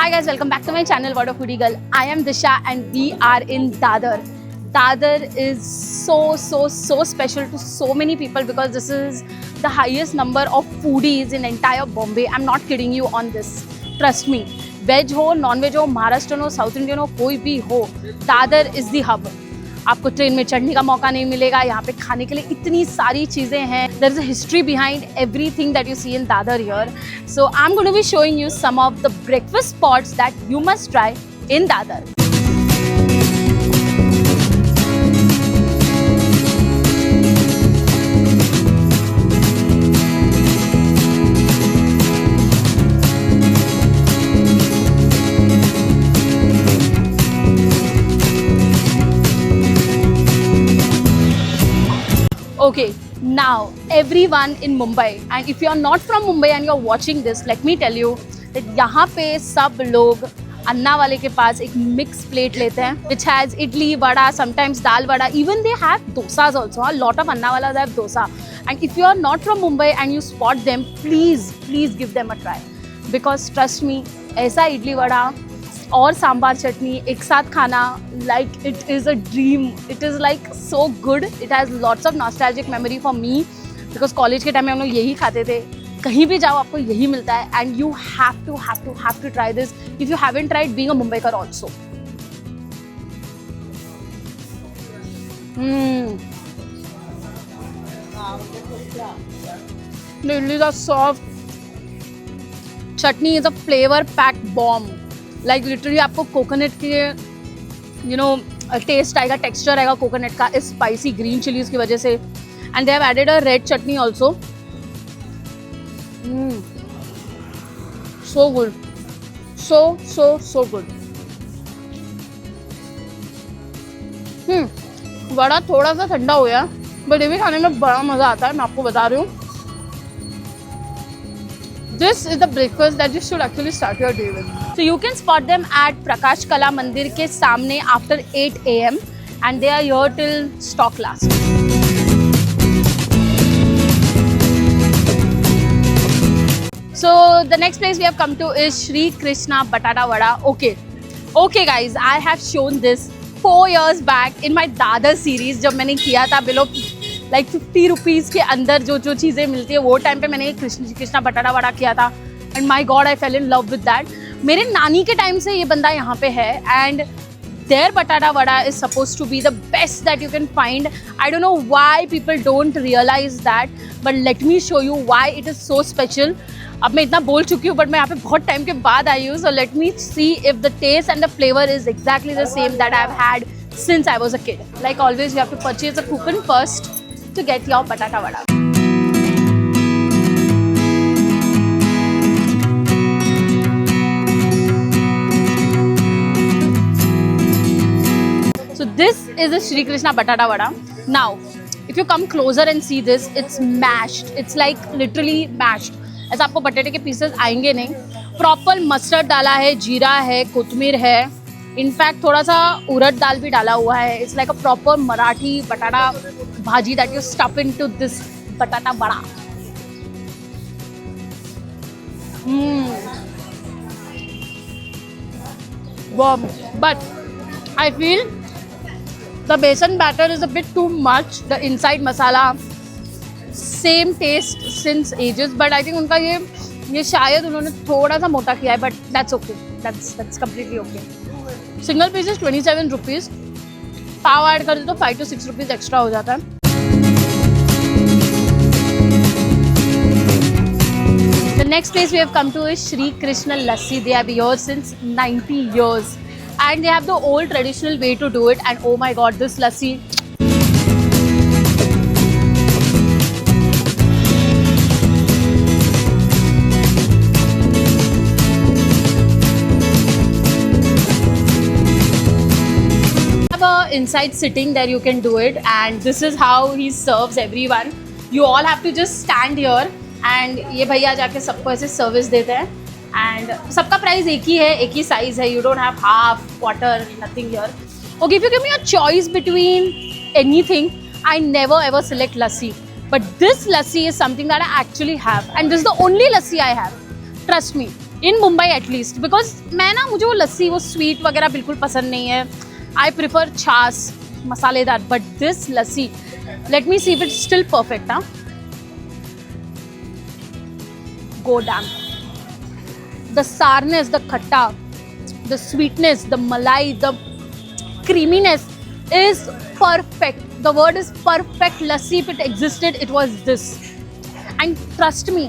Hi guys, welcome back to my channel Word of Foodie Girl. I am Disha and we are in Dadar. Dadar is so special to so many people because this is the highest number of foodies in entire Bombay. I'm not kidding you on this. Trust me. Veg हो, non-veg हो, Maharashtrian हो, South Indian हो, कोई भी हो, Dadar is the hub. आपको train में चढ़ने का मौका नहीं मिलेगा. यहाँ पे खाने के लिए इतनी सारी चीज़ें हैं. There is a history behind everything that you see in Dadar here. So I'm going to be showing you some of the breakfast spots that you must try in Dadar. Okay, now everyone in Mumbai, and if you are not from Mumbai and you are watching this, let me tell you that यहाँ पे सब लोग अन्ना वाले के पास एक mix plate लेते हैं, which has idli, vada, sometimes dal vada. Even they have dosas also. A lot of Anna वाlas have dosa. And if you are not from Mumbai and you spot them, please give them a try. Because trust me, ऐसा idli vada और सांबार चटनी एक साथ खाना, like it is a dream. It is like so good. It has lots of nostalgic memory for me because college के time में हम लोग यही खाते थे. कहीं भी जाओ आपको यही मिलता है and you have to try this if you haven't tried being a Mumbaikar also. The idlis are soft. Chutney is a flavor packed bomb. Like literally आपको कोकोनट के टेस्ट आएगा, टेक्सचर आएगा कोकोनट का इस स्पाइसी ग्रीन चिलीज की वजह से. And they have added a red chutney also. So good, so good. Vada थोड़ा सा ठंडा हो गया बट ये भी खाने में बड़ा मज़ा आता है, मैं आपको बता रही हूँ. This is the breakfast that you should actually start your day with. So you can spot them at Prakash Kala Mandir के सामने after 8 AM and they are here till stock last. So the next place we have come to is Shri Krishna Batata Vada. Okay guys, I have shown this 4 years back in my Dadar series जब मैंने किया था below like 50 rupees के अंदर जो चीज़ें मिलती है वो टाइम पे मैंने कृष्णा बटाटा वड़ा किया था. And my God I fail in love with that. मेरे नानी के टाइम से ये बंदा यहाँ पे है and there batata vada is suppose to be the best that you can find. I don't know why people don't realize that but let me show you why it is so special. अब मैं इतना बोल चुकी हूँ बट मैं यहाँ पे बहुत टाइम के बाद आई हूँ. So let me see if the taste and the flavour is exactly the same that I have had since I was a kid. Like always you have to purchase a coupon first to get your batata vada. So this is a Shri Krishna batata vada. Now if you come closer and see this, it's mashed. It's like literally mashed. ऐसा आपको बटाटे के pieces आएंगे नहीं. Proper mustard डाला है, जीरा है, कोथमीर है, इनफैक्ट थोड़ा सा उड़द दाल भी डाला हुआ है. It's like a proper Marathi बटाटा भाजी that you stuff into this बटाटा vada. But I feel the besan batter is a bit too much. The inside masala same taste since ages, but I think उनका ये शायद उन्होंने थोड़ा सा मोटा किया है, but that's okay. That's completely okay. Single piece is 27 rupees. Pav add कर दे तो 5 to 6 रुपीज़ एक्स्ट्रा हो जाता है. The next place we have come to is Shri Krishna Lassi. They have been here since 90 years and they have the old traditional way to do it. And oh my god, this lassi. Inside sitting there you can do it and this is how he serves everyone. You all have to just stand here and ये भैया जाके सबको ऐसे service देते हैं and सबका price एक ही है, एक ही साइज है. You don't have half, quarter, nothing here. Okay, if you give me a choice between anything, I never ever select lassi. But this lassi is something that I actually have and this is the only lassi I have. Trust me. In Mumbai at least, because मैं ना, मुझे वो लस्सी, वो sweet वगैरह बिल्कुल पसंद नहीं है. आई प्रिफर छाछ मसालेदार, but this lassi, late me see if it's still perfect. हाँ, गो डैम. द सारनेस, द खट्टा, the sweetness, the malai, the creaminess is perfect. The word is perfect. Lassi, if it existed, it was this. And trust me,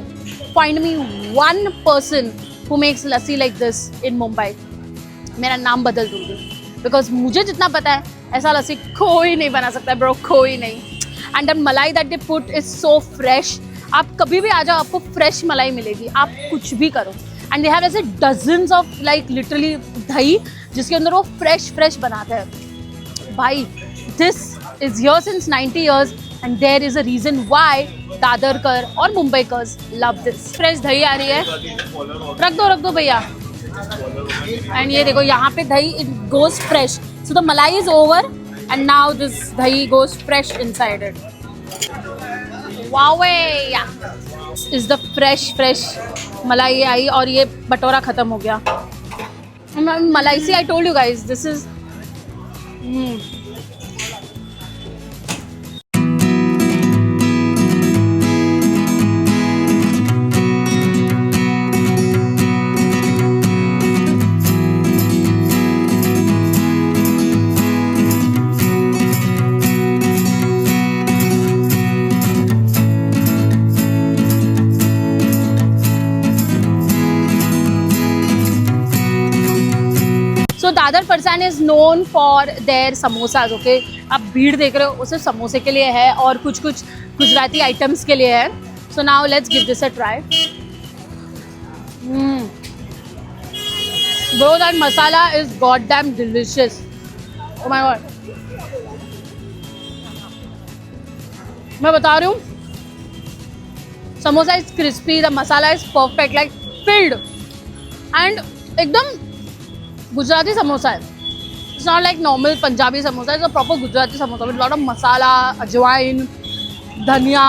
find me one person who makes lassi like this in Mumbai. मेरा नाम बदल दूँगी, because मुझे जितना पता है ऐसा लस्सी कोई नहीं बना सकता है, bro, कोई नहीं. And the malai that they put is so fresh. आप कभी भी आ जाओ, आपको fresh मलाई मिलेगी, आप कुछ भी करो. एंड दे हैव ऐसे dozens of like literally dahi जिसके अंदर वो फ्रेश बनाते हैं. भाई, this is here since 90 years and there is a reason why Dadarkar और मुंबईकर्स लव दिस. फ्रेश दही आ रही है, रख दो भैया. एंड ये देखो, यहाँ पे dahi, it goes fresh. So the malai is over and now this dahi goes fresh inside it. Wow, is the fresh malai I और ये बटोरा खत्म हो गया. Malai see, I told you guys, this is So Dadar Farsan is known for their samosas. Okay, आप भीड़ देख रहे हो, वो सिर्फ समोसे के लिए है और कुछ गुजराती आइटम्स के लिए है. So now let's give this a try. Bro, that masala is goddamn delicious. Oh my god. मैं बता रही हूँ, samosa is crispy, the masala is perfect, like filled, and एकदम गुजराती समोसा है. It's not like normal Punjabi samosa, it's a proper Gujarati samosa with lot of masala, ajwain, dhania.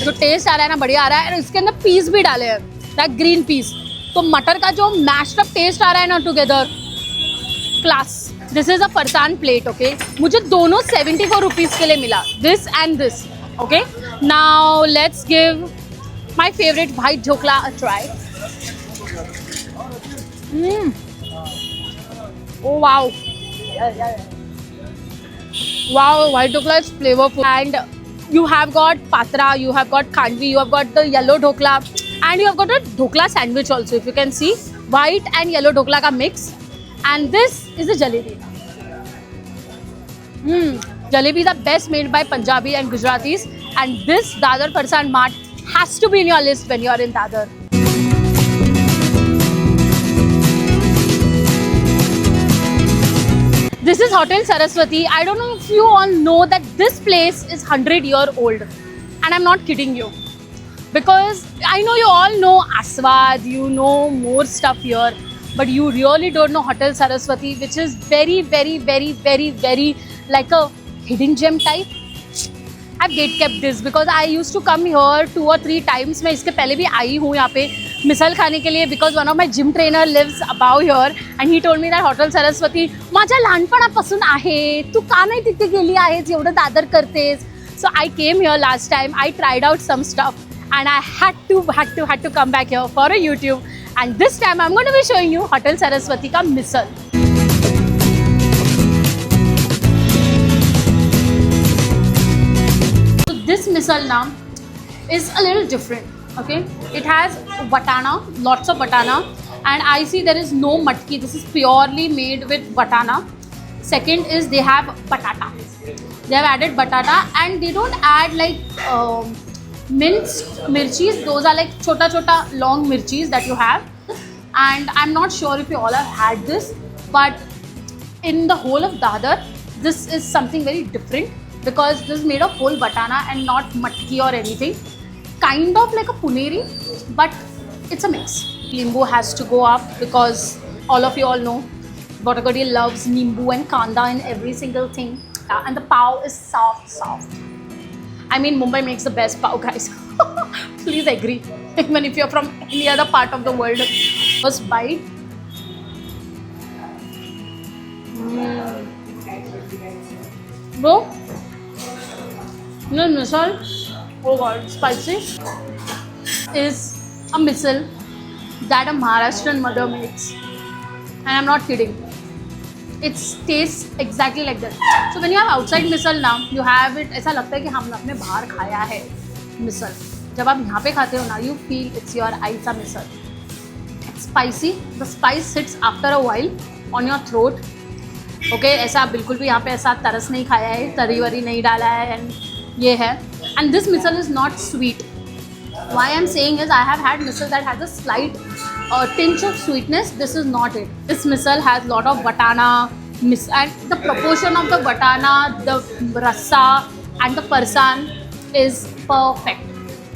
जो test आ रहा है ना, बढ़िया आ रहा है. और इसके अंदर पीस भी डाले हैं, लाइक ग्रीन पीस. तो मटर का जो मैश्ड अप टेस्ट आ रहा है ना, together class. This is a farsan plate. Okay, मुझे दोनों 74 रुपीज़ के लिए मिला, this and this. Okay, now let's give my favourite भाई dhokla a try. Oh wow! Wow, white dhokla is flavorful, and you have got patra, you have got khandvi, you have got the yellow dhokla, and you have got a dhokla sandwich also. If you can see, white and yellow dhokla ka mix, and this is the jalebi. Jalebi is the best made by Punjabi and Gujaratis, and this Dadar Farsan Mart has to be in your list when you are in Dadar. This is Hotel Saraswati. I don't know if you all know that this place is 100-year old, and I'm not kidding you, because I know you all know Aswad, you know more stuff here, but you really don't know Hotel Saraswati, which is very, very, very, very, very like a hidden gem type. I've gatekept this because I used to come here 2 or 3 times. मैं इसके पहले भी आई हूँ यहाँ पे मिसल खाने के लिए, because one of my gym trainer lives above here and he told me that Hotel Saraswati माझ्या लहानपणापासून आहे, तू का नाही तिथे गेली आहेस, एवढं दादर करतेस. So I came here last time, I tried out some stuff and I had to come back here for a YouTube, and this time I'm going to be showing you Hotel Saraswati का मिसल. This misal now is a little different. Okay, it has batana, lots of batana, and I see there is no matki. This is purely made with batana. Second is they have batata. They have added batata, and they don't add like minced mirchis. Those are like chota long mirchis that you have. And I'm not sure if you all have had this, but in the whole of Dadar, this is something very different, because this is made of whole batana and not matki or anything. Kind of like a puneri, but it's a mix. Nimbu has to go up, because all of you all know Botagadi loves nimbu and kanda in every single thing. And the pav is soft. I mean, Mumbai makes the best pav, guys. Please agree. Even if you're from any other part of the world. First bite. Bro, no misal. Oh god, spicy. Is a misal that a Maharashtrian mother makes. And I'm not kidding. It tastes exactly like that. So when you have outside misal now, you have it. ऐसा लगता है कि हमने अपने बाहर खाया है misal. जब आप यहाँ पे खाते हो ना, you feel it's your Aisa misal. It's spicy. The spice hits after a while on your throat. Okay, ऐसा आप बिल्कुल भी यहाँ पे ऐसा तरस नहीं खाया है, तरी वरी नहीं डाला है, and ये है. And this misal is not sweet. Why I'm saying is I have had misal that has a slight tinge of sweetness. This is not it. This misal has lot of batana, and the proportion of the batana, the rasa and the farsan is perfect.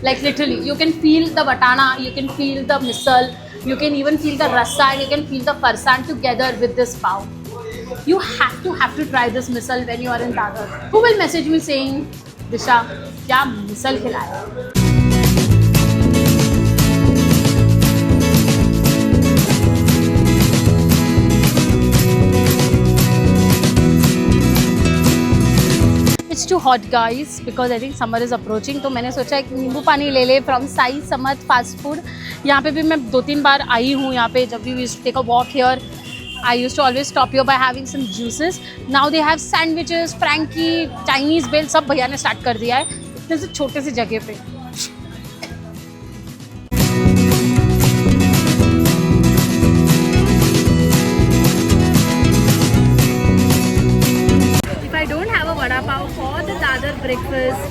Like literally, you can feel the batana, you can feel the misal, you can even feel the rasa, and you can feel the farsan together with this pav. You have to try this misal when you are in Dadar. Who will message me saying, Disha, क्या misal खिलाया? It's too hot guys because I think summer is approaching. तो मैंने सोचा एक नींबू पानी ले ले from Sai Samat Fast Food. यहाँ पे भी मैं 2-3 बार आई हूँ. यहाँ पे जब भी we used to take a walk here, I used to always stop here by having some juices. Now they have sandwiches, Frankie, Chinese bhel, सब भैया ने start कर दिया है इतने से छोटे से जगह पे. If I don't have a vada pav for the Dadar breakfast,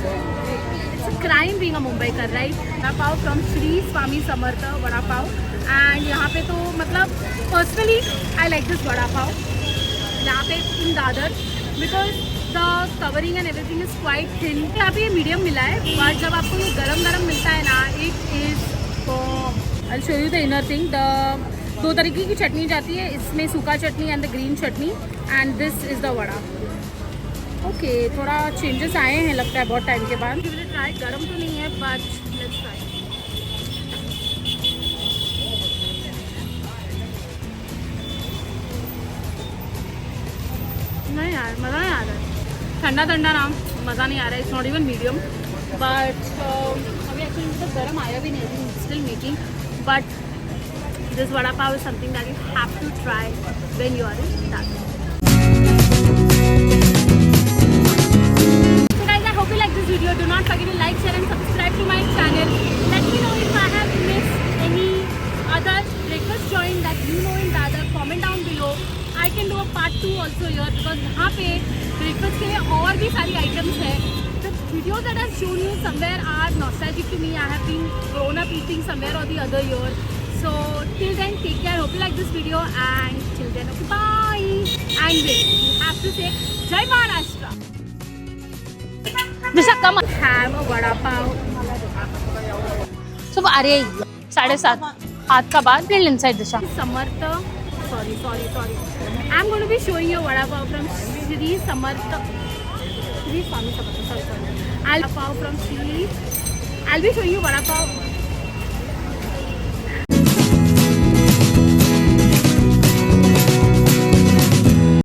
it's a crime being a Mumbaikar, right? Vada pav from Shri Swami Samartha vada pav. And यहाँ पे तो मतलब personally I like this vada pav यहाँ पे in Dadar because the covering and everything is quite thin. यहाँ पे ये medium मिला है but जब आपको ये गरम गरम मिलता है ना, it is bomb. I'll show you the inner thing. The दो तरीके की चटनी जाती है, इसमें सूखा चटनी and the green chutney, and this is the vada. Okay, थोड़ा changes आए हैं लगता है बहुत टाइम के बाद. Give it a try. गरम तो नहीं है but let's try. नहीं यार, मज़ा नहीं आ रहा है. ठंडा ठंडा ना मज़ा नहीं आ रहा है. It's not even medium but अभी एक्चुअली मतलब गर्म आया भी नहीं है. Still making but this vada pav is something that you have to try when you are in Dadar. So guys, I hope you like this video. Do not forget to like, share and subscribe to my channel. Let me know if I have missed any other breakfast joint that you know in Dadar. Comment down below. I can do a part 2 also here because यहाँ पे breakfast के लिए और भी सारी items है. The videos that I've shown you somewhere are nostalgic to me. I have been grown up eating somewhere or the other year. So till then, take care. Hope you like this video and till then, okay, bye. And wait, you have to say Jai Maharashtra. Disha, come on. Have a vada pav. So अरे 7:30 हाथ का बाद little inside Disha. Samartha. Sorry. I'm going to be showing you vada pav from Shri Samartha. Shri Swami Samartha. Sorry. I'll be showing you vada pav